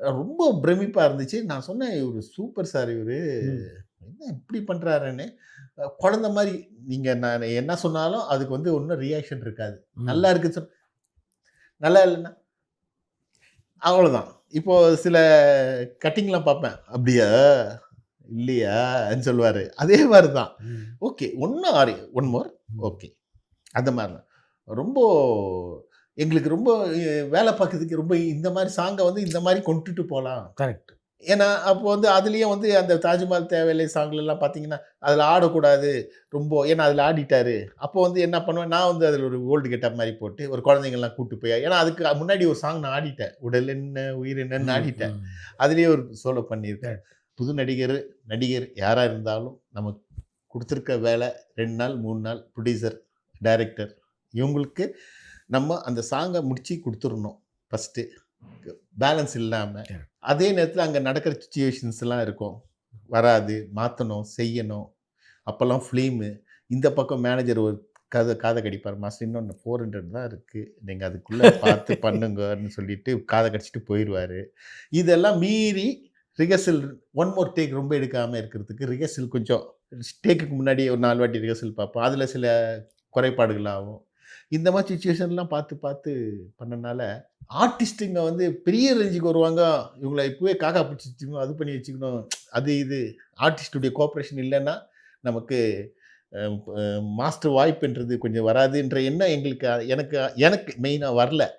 ரொம்ப பிரமிப்பா இருந்துச்சு. நான் சொன்னேன், "இவரு சூப்பர் சார் இவரு. ம். என்ன இப்படி பண்றாருன்னு." குழந்தை மாரி நீங்க நான் என்ன சொன்னாலும் அதுக்கு வந்து ஒண்ணும் ரியாக்ஷன் இருக்காது. ம். நல்லா இருக்கு நல்லா இல்லன்னா அவ்வளோதான். இப்போ சில கட்டிங்லாம் பார்ப்பேன். "அப்படியா? இல்லையான்னு" சொல்லுவாரு. அதே மாரி தான். ம். ஓகே. ஒண்ணு ஆர் ஒன் மோர். ம். ஓகே. அந்த மாரி தான். ரொம்ப எங்களுக்கு ரொம்ப வேலை பார்க்கறதுக்கு ரொம்ப இந்த மாரி சாங்க வந்து இந்த மாரி கொண்டுட்டு போலாம். கரெக்ட். ஏன்னா, அப்போ வந்து அதிலேயும் வந்து அந்த தாஜ்மஹால் தேவையில்லை சாங்லலாம் பார்த்தீங்கன்னா, அதில ஆடக்கூடாது ரொம்ப. ஏன்னா அதில ஆடிட்டாரு. அப்போ வந்து என்ன பண்ணுவேன், நான் வந்து அதில ஒரு ஓல்டு கெட்டப் மாரி போட்டு, ஒரு குழந்தைங்கலாம் கூட்டு போய் ஏன்னா அதுக்கு முன்னாடி ஒரு சாங் நான் ஆடிட்டேன். உடல் என்ன உயிர் என்னன்னு ம். ஆடிட்டேன். ம். அதிலேயே ஒரு சோலோ பண்ணியிருக்கேன். கரெக்ட். புது நடிகர் யாரா இருந்தாலும் நமக்கு குடுத்துருக்க வேலை 2 நாள், 3 நாள் புரொடியூசர், டைரக்டர் இவங்களுக்கு நம்ம அந்த சாங்க முடிச்சு குடுத்துறணும் ஃபர்ஸ்ட்டு. பேலன்ஸ் இல்லாம. கரெக்ட். அதே நேரத்தில அங்க நடக்கிற சிச்சுவேஷன்ஸ்லாம் இருக்கும். வராது, மாத்தணும், செய்யணும். அப்பல்லாம் ஃபிலிமு. இந்த பக்கம் மேனேஜர் ஒரு காத கடிப்பாரு. மாஸ்டர் இன்னும் 400 தான் இருக்கு. நீங்க அதுக்குள்ள பார்த்து பண்ணுங்கன்னு சொல்லிட்டு காத கடிச்சுட்டு போயிருவாரு. இதெல்லாம் மீறி ரிஹர்சல் ஒன் மோர் டேக் ரொம்ப எடுக்காம இருக்கிறதுக்கு ரிஹர்சல் கொஞ்சம் டேக்குக்கு முன்னாடி ஒரு 4 வாட்டி ரிஹர்சல் பார்ப்போம். அதில சில குறைபாடுகள் ஆகும். இந்த மாரி சிச்சுவேஷன்லாம் பார்த்து, பார்த்து பண்ணனால, ஆர்டிஸ்ட்டுங்க வந்து பெரிய ரேஞ்சுக்கு வருவாங்க. இவங்கள இப்பவே காக்கா புடிச்சு வச்சுக்கணும், அது பண்ணி வச்சுக்கணும். அது இது ஆர்டிஸ்ட்டுடைய கோஆப்பரேஷன் இல்லன்னா, நமக்கு அ அ மாஸ்டர் வாய்ப்புன்றது கொஞ்சம் வராதுன்ற எண்ணம் எனக்கு எனக்கு எனக்கு மெயினா வரல.